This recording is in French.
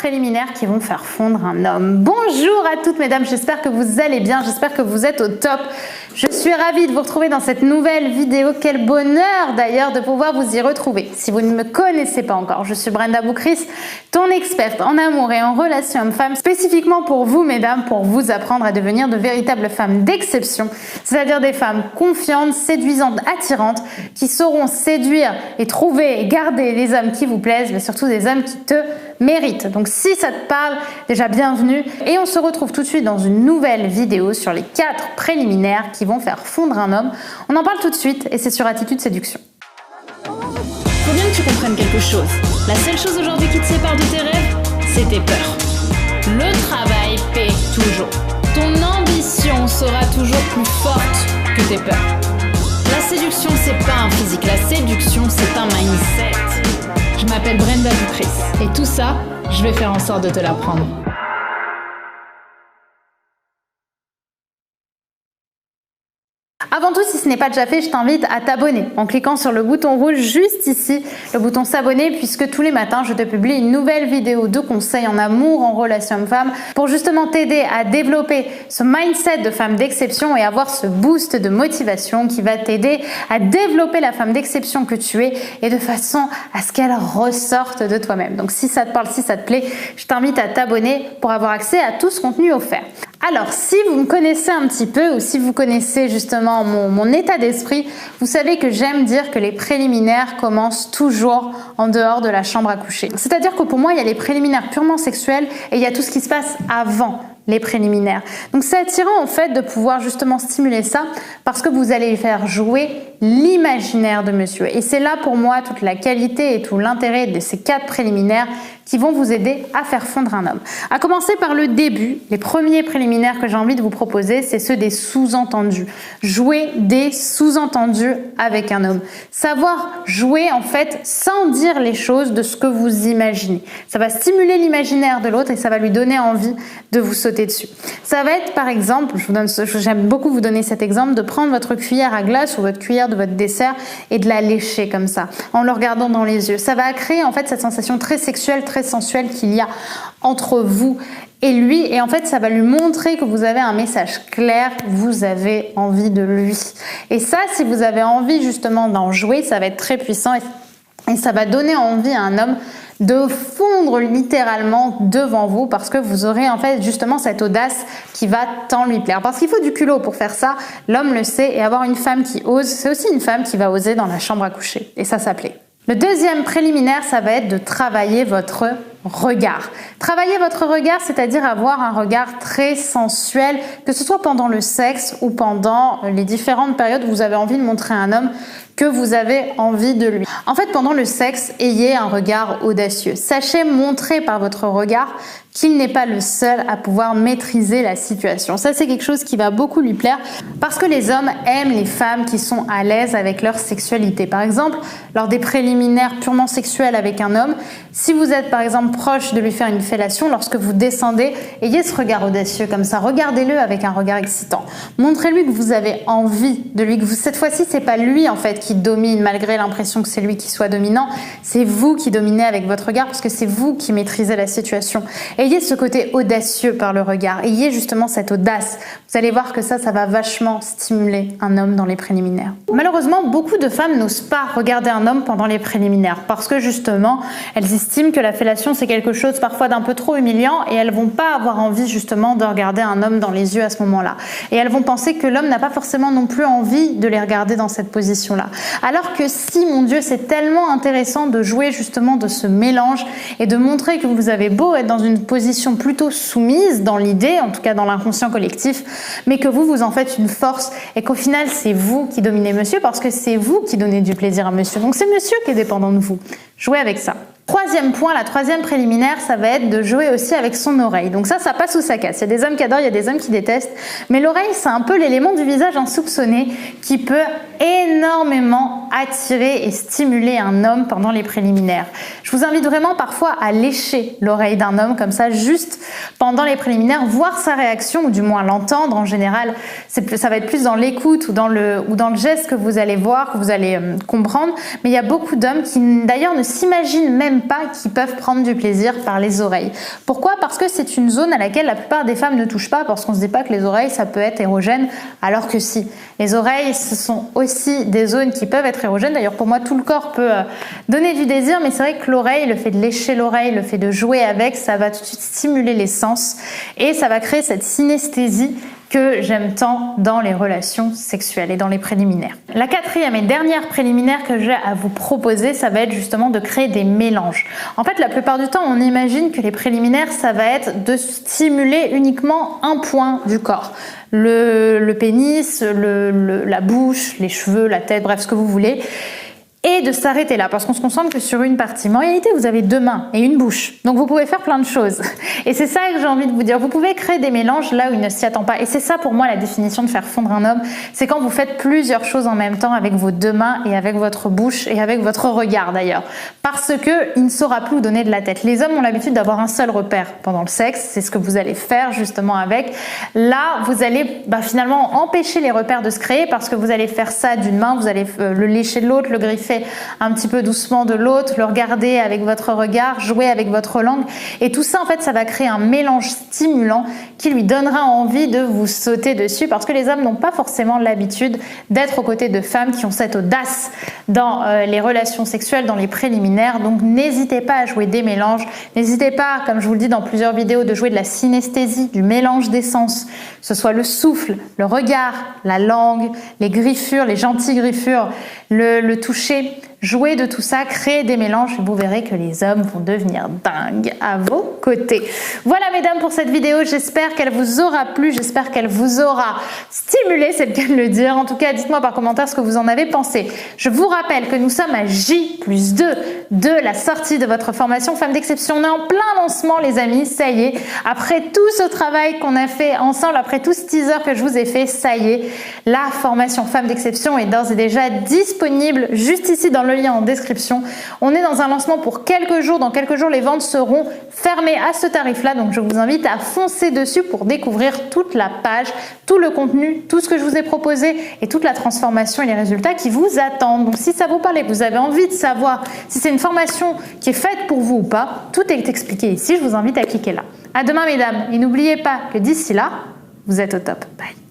préliminaires qui vont faire fondre un homme. Bonjour à toutes mesdames, j'espère que vous allez bien, j'espère que vous êtes au top. Je suis ravie de vous retrouver dans cette nouvelle vidéo. Quel bonheur d'ailleurs de pouvoir vous y retrouver. Si vous ne me connaissez pas encore, je suis Brenda Boukris, ton experte en amour et en relations hommes-femmes, spécifiquement pour vous mesdames, pour vous apprendre à devenir de véritables femmes d'exception, c'est-à-dire des femmes confiantes, séduisantes, attirantes, qui sauront séduire et trouver et garder les hommes qui vous plaisent, mais surtout des hommes qui te méritent. Donc si ça te parle, déjà bienvenue. Et on se retrouve tout de suite dans une nouvelle vidéo sur les 4 préliminaires qui vont faire fondre un homme. On en parle tout de suite et c'est sur Attitude Séduction. Faut bien que tu comprennes quelque chose. La seule chose aujourd'hui qui te sépare de tes rêves, c'est tes peurs. Le travail paie toujours. Ton ambition sera toujours plus forte que tes peurs. La séduction, c'est pas un physique. La séduction, c'est un mindset. Je m'appelle Brenda Boukris. Et tout ça, je vais faire en sorte de te l'apprendre. Avant tout, si ce n'est pas déjà fait, je t'invite à t'abonner en cliquant sur le bouton rouge juste ici, le bouton s'abonner, puisque tous les matins, je te publie une nouvelle vidéo de conseils en amour, en relation homme-femme, pour justement t'aider à développer ce mindset de femme d'exception et avoir ce boost de motivation qui va t'aider à développer la femme d'exception que tu es et de façon à ce qu'elle ressorte de toi-même. Donc si ça te parle, si ça te plaît, je t'invite à t'abonner pour avoir accès à tout ce contenu offert. Alors, si vous me connaissez un petit peu ou si vous connaissez justement mon état d'esprit, vous savez que j'aime dire que les préliminaires commencent toujours en dehors de la chambre à coucher. C'est-à-dire que pour moi, il y a les préliminaires purement sexuels et il y a tout ce qui se passe avant les préliminaires. Donc c'est attirant en fait de pouvoir justement stimuler ça parce que vous allez faire jouer l'imaginaire de monsieur. Et c'est là pour moi toute la qualité et tout l'intérêt de ces 4 préliminaires qui vont vous aider à faire fondre un homme. À commencer par le début, les premiers préliminaires que j'ai envie de vous proposer, c'est ceux des sous-entendus. Jouer des sous-entendus avec un homme. Savoir jouer en fait sans dire les choses de ce que vous imaginez. Ça va stimuler l'imaginaire de l'autre et ça va lui donner envie de vous sauter dessus. Ça va être par exemple, j'aime beaucoup vous donner cet exemple, de prendre votre cuillère à glace ou votre cuillère de votre dessert et de la lécher comme ça, en le regardant dans les yeux. Ça va créer en fait cette sensation très sexuelle, très sensuelle qu'il y a entre vous et lui, et en fait ça va lui montrer que vous avez un message clair, vous avez envie de lui. Et ça, si vous avez envie justement d'en jouer, ça va être très puissant et ça va donner envie à un homme de fondre littéralement devant vous parce que vous aurez en fait justement cette audace qui va tant lui plaire. Parce qu'il faut du culot pour faire ça, l'homme le sait, et avoir une femme qui ose, c'est aussi une femme qui va oser dans la chambre à coucher. Et ça plaît. Le deuxième préliminaire, ça va être de travailler votre regard. Travailler votre regard, c'est-à-dire avoir un regard très sensuel, que ce soit pendant le sexe ou pendant les différentes périodes où vous avez envie de montrer à un homme que vous avez envie de lui. En fait, pendant le sexe, ayez un regard audacieux. Sachez montrer par votre regard qu'il n'est pas le seul à pouvoir maîtriser la situation. Ça, c'est quelque chose qui va beaucoup lui plaire parce que les hommes aiment les femmes qui sont à l'aise avec leur sexualité. Par exemple, lors des préliminaires purement sexuels avec un homme, si vous êtes par exemple proche de lui faire une fellation, lorsque vous descendez, ayez ce regard audacieux comme ça. Regardez-le avec un regard excitant. Montrez-lui que vous avez envie de lui, que cette fois-ci, c'est pas lui en fait qui domine malgré l'impression que c'est lui qui soit dominant. C'est vous qui dominez avec votre regard parce que c'est vous qui maîtrisez la situation. Ayez ce côté audacieux par le regard. Ayez justement cette audace. Vous allez voir que ça va vachement stimuler un homme dans les préliminaires. Malheureusement, beaucoup de femmes n'osent pas regarder un homme pendant les préliminaires parce que justement, elles estiment que la fellation c'est quelque chose parfois d'un peu trop humiliant et elles vont pas avoir envie justement de regarder un homme dans les yeux à ce moment-là. Et elles vont penser que l'homme n'a pas forcément non plus envie de les regarder dans cette position-là. Alors que si, mon Dieu, c'est tellement intéressant de jouer justement de ce mélange et de montrer que vous avez beau être dans une position plutôt soumise dans l'idée, en tout cas dans l'inconscient collectif, mais que vous en faites une force et qu'au final c'est vous qui dominez monsieur parce que c'est vous qui donnez du plaisir à monsieur. Donc c'est monsieur qui est dépendant de vous. Jouez avec ça. Troisième point, la troisième préliminaire, ça va être de jouer aussi avec son oreille. Donc ça passe ou ça casse. Il y a des hommes qui adorent, il y a des hommes qui détestent. Mais l'oreille, c'est un peu l'élément du visage insoupçonné qui peut énormément attirer et stimuler un homme pendant les préliminaires. Je vous invite vraiment parfois à lécher l'oreille d'un homme comme ça, juste pendant les préliminaires, voir sa réaction ou du moins l'entendre. En général, ça va être plus dans l'écoute ou dans le geste que vous allez voir, que vous allez comprendre. Mais il y a beaucoup d'hommes qui d'ailleurs ne s'imaginent même pas qu'ils peuvent prendre du plaisir par les oreilles. Pourquoi? Parce que c'est une zone à laquelle la plupart des femmes ne touchent pas, parce qu'on se dit pas que les oreilles ça peut être érogène, alors que si. Les oreilles, ce sont aussi des zones qui peuvent être érogènes. D'ailleurs, pour moi, tout le corps peut donner du désir, mais c'est vrai que l'oreille, le fait de lécher l'oreille, le fait de jouer avec, ça va tout de suite stimuler les sens et ça va créer cette synesthésie que j'aime tant dans les relations sexuelles et dans les préliminaires. La quatrième et dernière préliminaire que j'ai à vous proposer, ça va être justement de créer des mélanges. En fait, la plupart du temps, on imagine que les préliminaires, ça va être de stimuler uniquement un point du corps. Le pénis, la bouche, les cheveux, la tête, bref, ce que vous voulez. Et de s'arrêter là, parce qu'on se concentre que sur une partie. Mais en réalité, vous avez 2 mains et une bouche. Donc vous pouvez faire plein de choses. Et c'est ça que j'ai envie de vous dire. Vous pouvez créer des mélanges là où il ne s'y attend pas. Et c'est ça pour moi la définition de faire fondre un homme. C'est quand vous faites plusieurs choses en même temps avec vos 2 mains et avec votre bouche et avec votre regard d'ailleurs. Parce que il ne saura plus vous donner de la tête. Les hommes ont l'habitude d'avoir un seul repère pendant le sexe. C'est ce que vous allez faire justement avec. Là, vous allez finalement empêcher les repères de se créer parce que vous allez faire ça d'une main, vous allez le lécher de l'autre, le griffer un petit peu doucement de l'autre, le regarder avec votre regard, jouer avec votre langue. Et tout ça, en fait, ça va créer un mélange stimulant qui lui donnera envie de vous sauter dessus parce que les hommes n'ont pas forcément l'habitude d'être aux côtés de femmes qui ont cette audace dans les relations sexuelles, dans les préliminaires. Donc, n'hésitez pas à jouer des mélanges. N'hésitez pas, comme je vous le dis dans plusieurs vidéos, de jouer de la synesthésie, du mélange des sens, que ce soit le souffle, le regard, la langue, les griffures, les gentilles griffures, le toucher. Jouez de tout ça, créez des mélanges et vous verrez que les hommes vont devenir dingues à vos côtés. Voilà mesdames pour cette vidéo, j'espère qu'elle vous aura plu, j'espère qu'elle vous aura stimulé, c'est le cas de le dire. En tout cas, dites-moi par commentaire ce que vous en avez pensé. Je vous rappelle que nous sommes à J+2 de la sortie de votre formation Femme d'Exception. On est en plein lancement les amis, ça y est. Après tout ce travail qu'on a fait ensemble, après tout ce teaser que je vous ai fait, ça y est, la formation Femme d'Exception est d'ores et déjà disponible juste ici dans le lien en description. On est dans un lancement pour quelques jours. Dans quelques jours, les ventes seront fermées à ce tarif-là. Donc, je vous invite à foncer dessus pour découvrir toute la page, tout le contenu, tout ce que je vous ai proposé et toute la transformation et les résultats qui vous attendent. Donc, si ça vous parle et que vous avez envie de savoir si c'est une formation qui est faite pour vous ou pas, tout est expliqué ici. Je vous invite à cliquer là. À demain, mesdames. Et n'oubliez pas que d'ici là, vous êtes au top. Bye.